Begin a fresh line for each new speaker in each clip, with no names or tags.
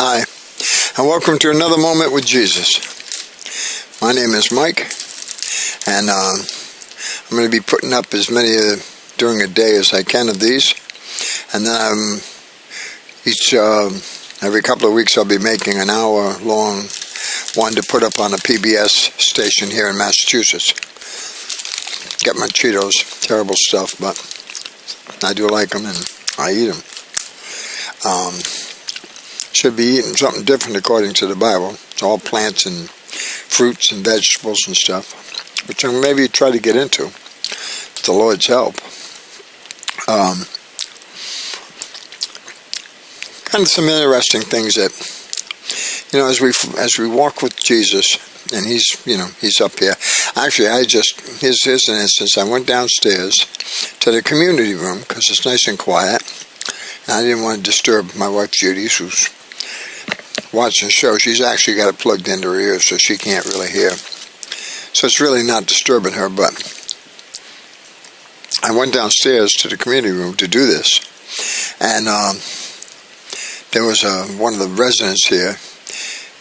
Hi, and welcome to another Moment with Jesus. My name is Mike, and I'm going to be putting up as many during a day as I can of these, and then every couple of weeks I'll be making an hour-long one to put up on a PBS station here in Massachusetts. Get my Cheetos, terrible stuff, but I do like them and I eat them. Should be eating something different according to the Bible. It's all plants and fruits and vegetables and stuff, which I'll maybe try to get into with the Lord's help. Kind of some interesting things that, as we walk with Jesus, and he's up here. Actually, here's an instance. I went downstairs to the community room because it's nice and quiet. And I didn't want to disturb my wife Judy, who's watching the show. She's actually got it plugged into her ears, so she can't really hear. So it's really not disturbing her, but I went downstairs to the community room to do this. And there was one of the residents here.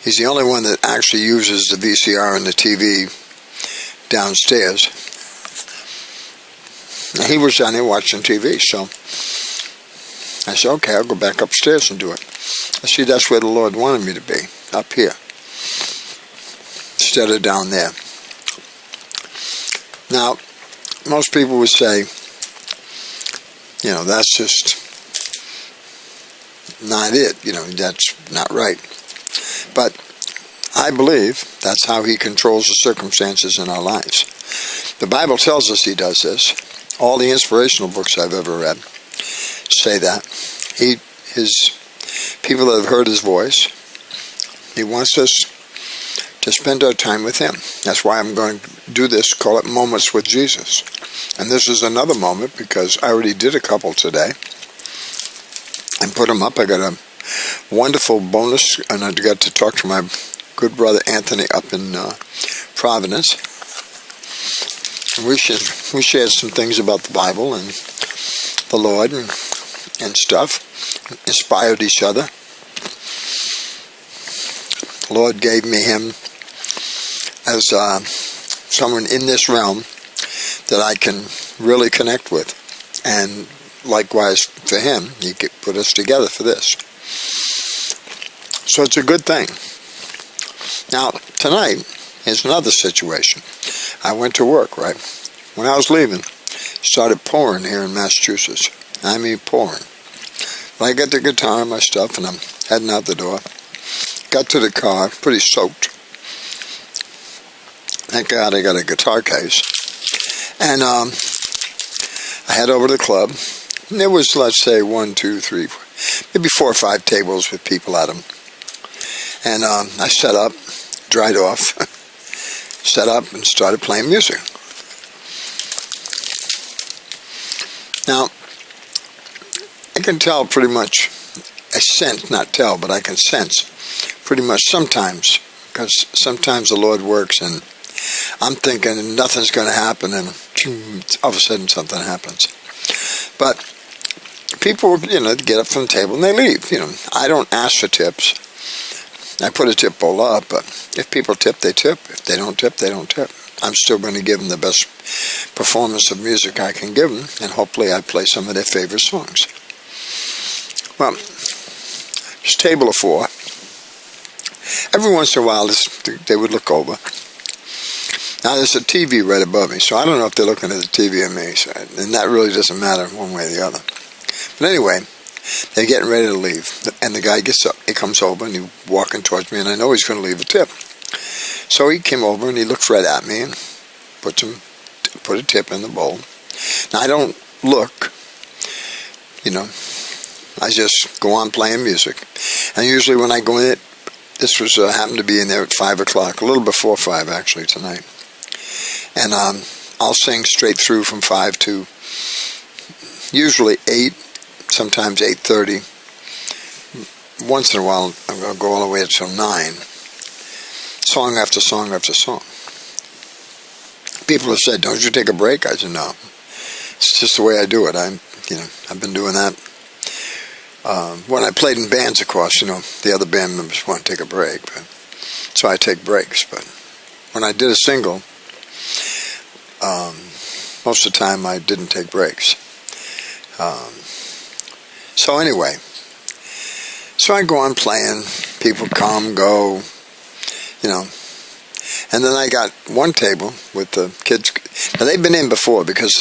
He's the only one that actually uses the VCR and the TV downstairs. And he was down there watching TV, so I said, okay, I'll go back upstairs and do it. I see that's where the Lord wanted me to be, up here, instead of down there. Now, most people would say, that's just not it. That's not right. But I believe that's how he controls the circumstances in our lives. The Bible tells us he does this. All the inspirational books I've ever read say that. His people that have heard his voice, he wants us to spend our time with him. That's why I'm going to do this, call it Moments with Jesus. And this is another moment because I already did a couple today and put them up. I got a wonderful bonus, and I got to talk to my good brother Anthony up in Providence. And we shared some things about the Bible and the Lord and stuff. Inspired each other. The Lord gave me him as someone in this realm that I can really connect with, and likewise for him, he could put us together for this. So it's a good thing. Now, tonight is another situation. I went to work, right? When I was leaving, it started pouring here in Massachusetts. I mean pouring. I got the guitar and my stuff, and I'm heading out the door. Got to the car, pretty soaked. Thank God I got a guitar case. And I head over to the club. And there was, let's say, 1, 2, 3, maybe 4 or 5 tables with people at them. And I set up, dried off, set up and started playing music. Now, I can tell pretty much, I can sense pretty much sometimes, because sometimes the Lord works and I'm thinking nothing's going to happen and all of a sudden something happens. But people, get up from the table and they leave. I don't ask for tips. I put a tip bowl up, but if people tip, they tip. If they don't tip, they don't tip. I'm still going to give them the best performance of music I can give them, and hopefully I play some of their favorite songs. Well, it's a table of 4. Every once in a while, they would look over. Now, there's a TV right above me, so I don't know if they're looking at the TV or me, and that really doesn't matter one way or the other. But anyway, they're getting ready to leave, and the guy gets up. He comes over, and he's walking towards me, and I know he's going to leave a tip. So he came over, and he looks right at me and put a tip in the bowl. Now, I don't look, I just go on playing music. And usually when I go in this was happened to be in there at 5 o'clock, a little before 5 actually tonight. And I'll sing straight through from 5 to usually 8, sometimes 8:30. Once in a while I'll go all the way until 9. Song after song after song. People have said, don't you take a break? I said, no. It's just the way I do it. I've been doing that When I played in bands, of course, the other band members want to take a break, so I take breaks. But when I did a single, most of the time I didn't take breaks. So anyway, so I go on playing. People come, go, And then I got one table with the kids. Now, they've been in before because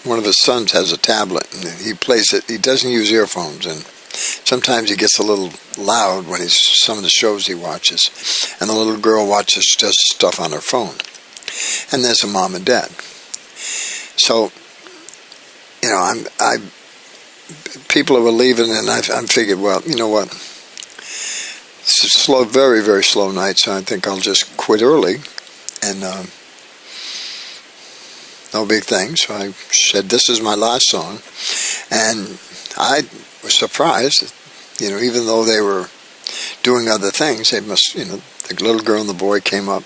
one of his sons has a tablet, and he plays it. He doesn't use earphones, and sometimes he gets a little loud when some of the shows he watches. And the little girl watches just stuff on her phone. And there's a mom and dad. So, people were leaving, and I figured, well, you know what? It's a slow, very, very slow night, so I think I'll just quit early. And no big thing. So I said, this is my last song. And I was surprised, even though they were doing other things, they must, the little girl and the boy came up,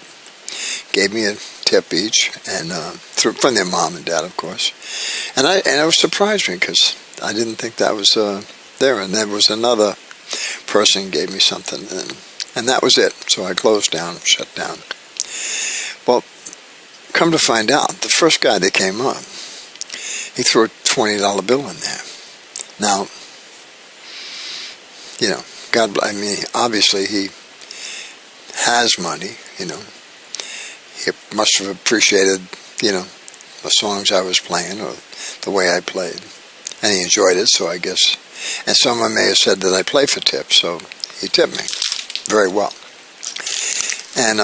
gave me a tip each, and from their mom and dad, of course. And it was surprised me because I didn't think that was there. And there was another person gave me something, and that was it. So I closed down, shut down. Well, come to find out, the first guy that came up, he threw a $20 bill in there. Now, God, obviously he has money, He must have appreciated, the songs I was playing or the way I played. And he enjoyed it, so I guess. And someone may have said that I play for tips, so he tipped me very well. And,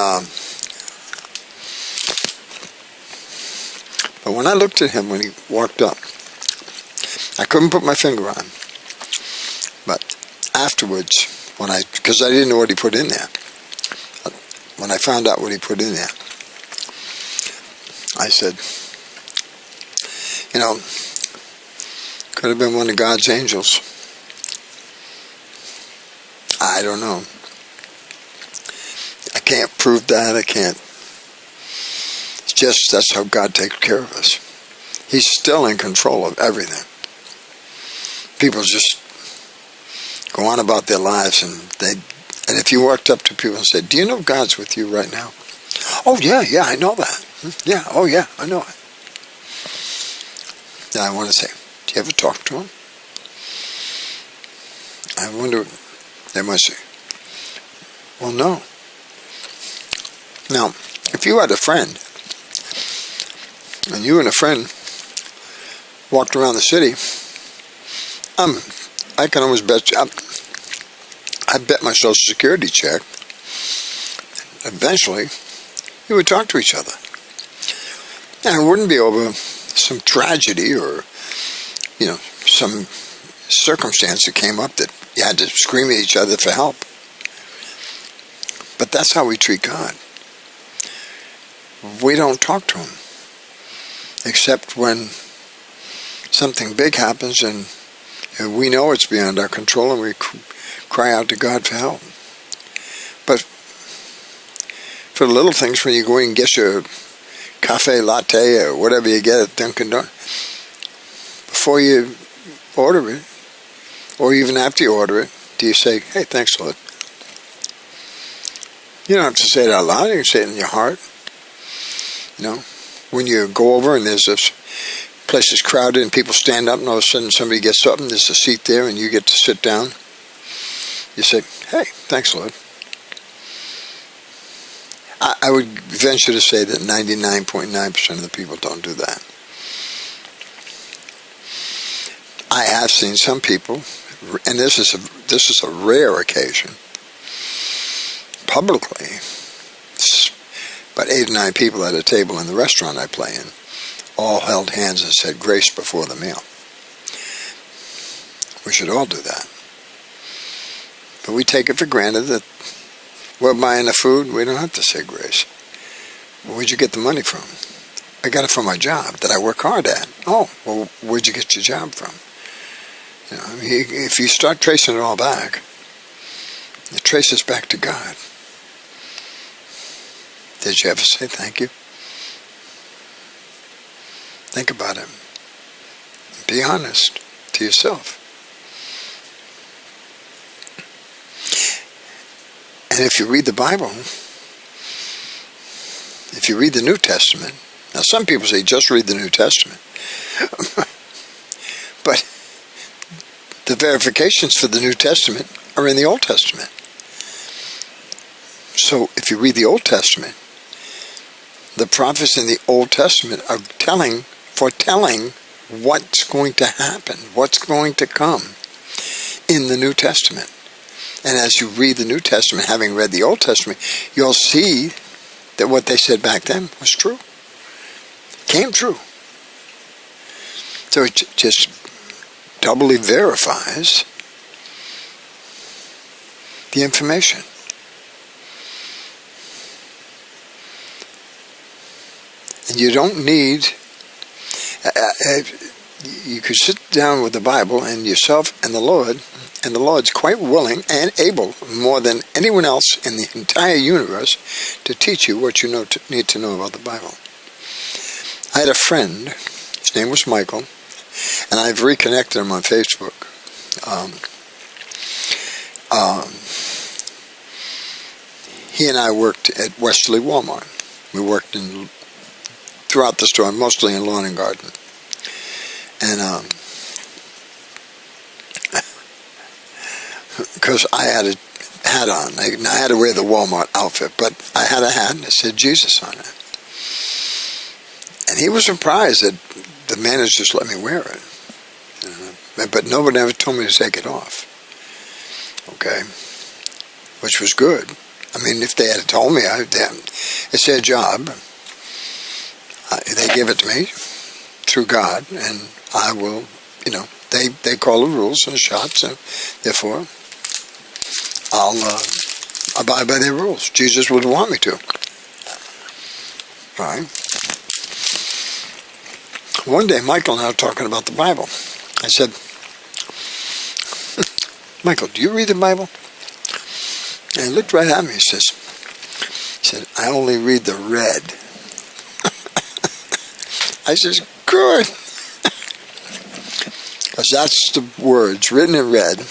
but when I looked at him when he walked up, I couldn't put my finger on. But afterwards, because I didn't know what he put in there, when I found out what he put in there, I said, could have been one of God's angels. I don't know. I can't prove that. I can't. It's just that's how God takes care of us. He's still in control of everything. People just go on about their lives, and if you walked up to people and said, "Do you know God's with you right now?" "Oh yeah, I know that. Yeah, oh yeah, I know it." Then I want to say, do you ever talk to him? I wonder, they must say, well, no. Now, if you had a friend, and you and a friend walked around the city, I can almost bet you, I bet my Social Security check, eventually, you would talk to each other. And it wouldn't be over some tragedy or, some circumstance that came up that you had to scream at each other for help. But that's how we treat God. We don't talk to him, except when something big happens and we know it's beyond our control and we cry out to God for help. But for the little things, when you go in and get your cafe latte or whatever you get at Dunkin' Donuts, before you order it, or even after you order it, do you say, "Hey, thanks, Lord"? You don't have to say it out loud. You can say it in your heart. When you go over and there's this place is crowded and people stand up and all of a sudden somebody gets up and there's a seat there and you get to sit down, you say, "Hey, thanks, Lord." I would venture to say that 99.9% of the people don't do that. I have seen some people, and this is a rare occasion, publicly, about 8 or 9 people at a table in the restaurant I play in, all held hands and said grace before the meal. We should all do that. But we take it for granted that we're buying the food, we don't have to say grace. Where'd you get the money from? I got it from my job that I work hard at. Oh, well, where'd you get your job from? If you start tracing it all back, it traces back to God. Did you ever say thank you? Think about it. Be honest to yourself. And if you read the Bible, if you read the New Testament, now some people say just read the New Testament, but the verifications for the New Testament are in the Old Testament. So if you read the Old Testament, the prophets in the Old Testament are foretelling what's going to happen, what's going to come in the New Testament. And as you read the New Testament, having read the Old Testament, you'll see that what they said back then was true. Came true. So it just doubly verifies the information. And you don't need, you could sit down with the Bible and yourself and the Lord's quite willing and able, more than anyone else in the entire universe, to teach you what you need to know about the Bible. I had a friend, his name was Michael, and I've reconnected him on Facebook. He and I worked at Westerly Walmart. We worked throughout the store, mostly in lawn and garden. And because I had a hat on, I had to wear the Walmart outfit, but I had a hat that said Jesus on it. And he was surprised that the managers let me wear it. But nobody ever told me to take it off. Okay? Which was good. I mean, if they had told me, it's their job. They give it to me through God, and I will, they call the rules and the shots, and therefore I'll abide by their rules. Jesus would want me to. Right? One day, Michael and I were talking about the Bible. I said, Michael, do you read the Bible? And he looked right at me. He said, I only read the red. I says, good. Because that's the words written in red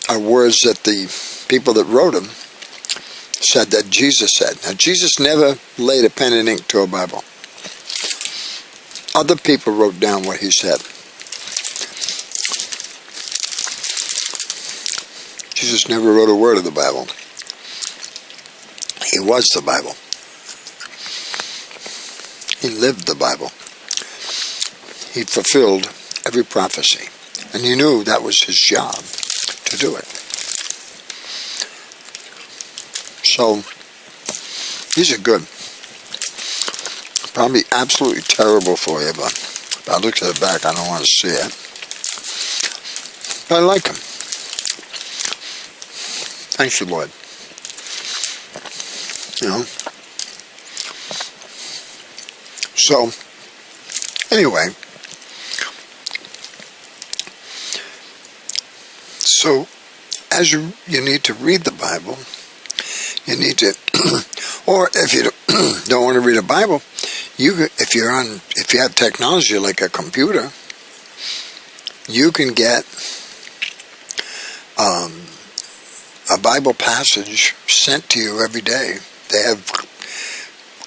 are words that the people that wrote them said that Jesus said. Now, Jesus never laid a pen and ink to a Bible. Other people wrote down what he said. Jesus never wrote a word of the Bible. He was the Bible. He lived the Bible. He fulfilled every prophecy. And he knew that was his job to do it. So, these are good. Probably absolutely terrible for you, but if I look at the back, I don't want to see it. But I like them. Thanks, you, Lord. So, anyway. So, as you need to read the Bible, you need to, or if you don't want to read a Bible, if you have technology like a computer, you can get a Bible passage sent to you every day. They have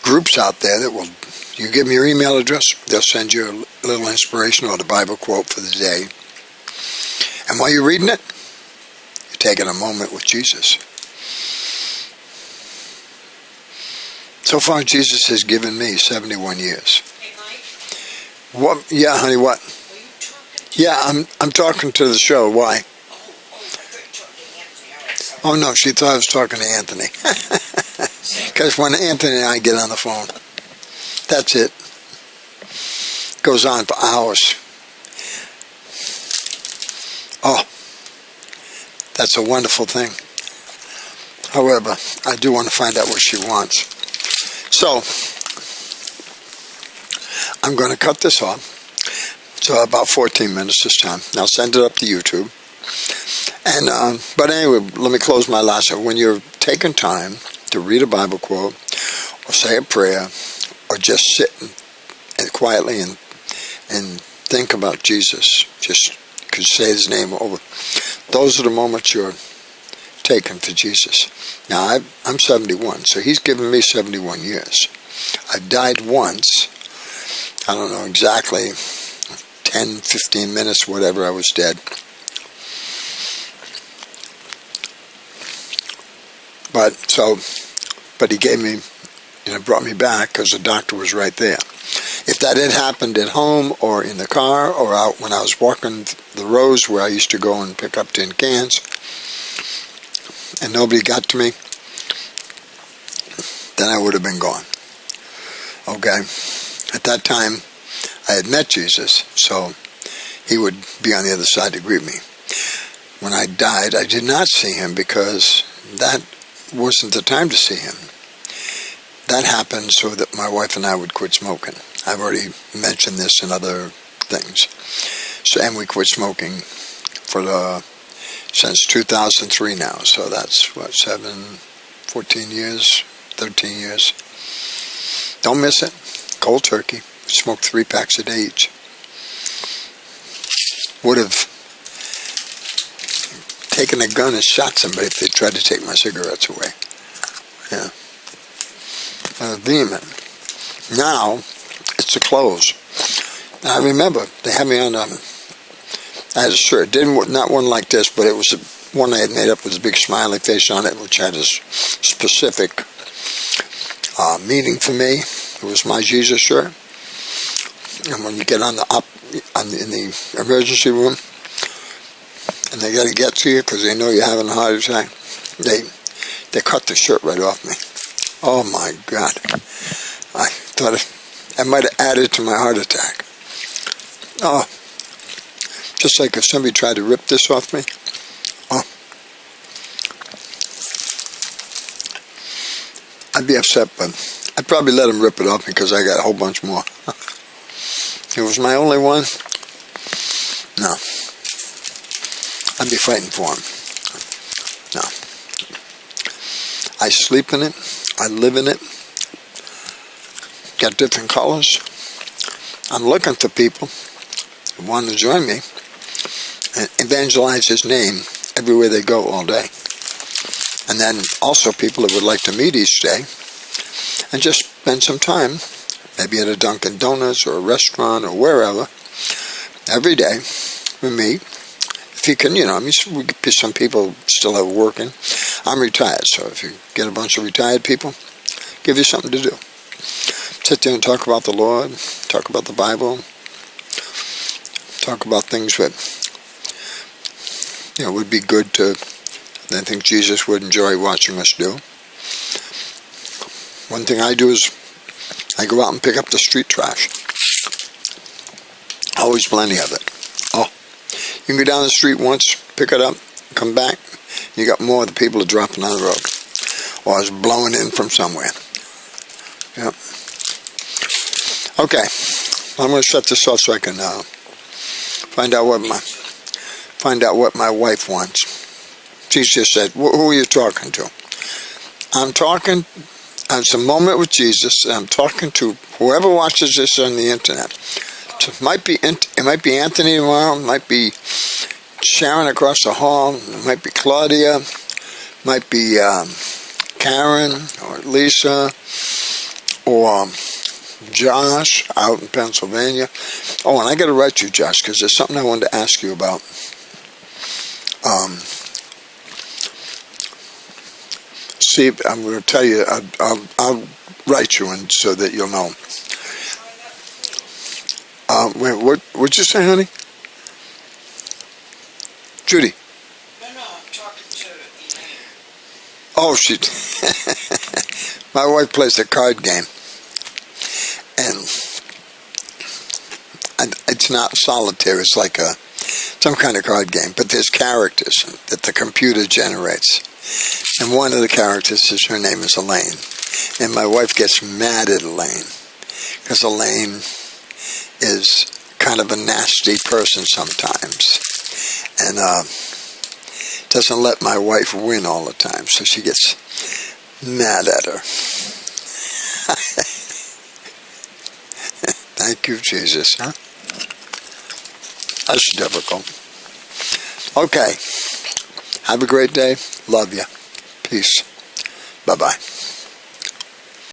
groups out there that will, you give them your email address, they'll send you a little inspiration or the Bible quote for the day. And while you're reading it, you're taking a moment with Jesus. So far, Jesus has given me 71 years.
Hey, Mike?
What? Yeah, honey, what?
Were you talking to
Yeah, I'm talking to the show. Why?
I thought you were talking to Anthony. All right, sorry.
Oh, no, she thought I was talking to Anthony. Because when Anthony and I get on the phone, that's it. Goes on for hours. Oh, that's a wonderful thing. However, I do want to find out what she wants. So, I'm going to cut this off. So about 14 minutes this time. I'll send it up to YouTube. And but anyway, let me close my last. When you're taking time to read a Bible quote, or say a prayer, or just sit and quietly and think about Jesus, just could say his name over. Those are the moments you're taken for Jesus. Now, I'm 71, so he's given me 71 years. I died once. I don't know exactly, 10, 15 minutes, whatever, I was dead. But he gave me, brought me back because the doctor was right there. If that had happened at home or in the car or out when I was walking the roads where I used to go and pick up tin cans and nobody got to me, then I would have been gone. Okay? At that time, I had met Jesus, so he would be on the other side to greet me. When I died, I did not see him because that wasn't the time to see him. That happened so that my wife and I would quit smoking. I've already mentioned this in other things. And we quit smoking since 2003 now. So that's, 14 years, 13 years. Don't miss it. Cold turkey. Smoke 3 packs a day each. Would have taken a gun and shot somebody if they tried to take my cigarettes away. Yeah. Vehement. Now, it's the clothes. I remember they had me on, I had a shirt, not one like this, but it was one I had made up with a big smiley face on it, which had a specific meaning for me. It was my Jesus shirt. And when you get in the emergency room, and they got to get to you because they know you're having a heart attack, they cut the shirt right off me. Oh my God. I thought I might have added to my heart attack. Oh. Just like if somebody tried to rip this off me. Oh. I'd be upset, but I'd probably let them rip it off because I got a whole bunch more. It was my only one. No. I'd be fighting for him. No. I sleep in it. I live in it. Got different colors. I'm looking for people who want to join me and evangelize his name everywhere they go all day. And then also people that would like to meet each day and just spend some time, maybe at a Dunkin' Donuts or a restaurant or wherever, every day with me. If you can, some people still have working. I'm retired, so if you get a bunch of retired people, give you something to do. Sit there and talk about the Lord, talk about the Bible, talk about things that, would be good to, I think Jesus would enjoy watching us do. One thing I do is I go out and pick up the street trash. Always plenty of it. Oh, you can go down the street once, pick it up, come back, you got more of the people are dropping on the road. Or it's blowing in from somewhere. Yep. Okay. I'm going to shut this off so I can find out what my wife wants. She just said, who are you talking to? It's a moment with Jesus. I'm talking to whoever watches this on the internet. It might be Anthony tomorrow. It might be Sharon across the hall. It might be Claudia. It might be Karen or Lisa or Josh out in Pennsylvania. Oh, and I got to write you, Josh, because there's something I wanted to ask you about. See, I'm going to tell you. I'll write you and so that you'll know. Wait, what'd you say, honey? Judy.
No, I'm talking to Elaine.
Oh, my wife plays a card game. And it's not solitaire, it's like some kind of card game, but there's characters that the computer generates. And one of the characters her name is Elaine. And my wife gets mad at Elaine, because Elaine is kind of a nasty person sometimes. And doesn't let my wife win all the time, so she gets mad at her. Thank you, Jesus, huh? That's difficult. Okay. Have a great day. Love you. Peace. Bye-bye.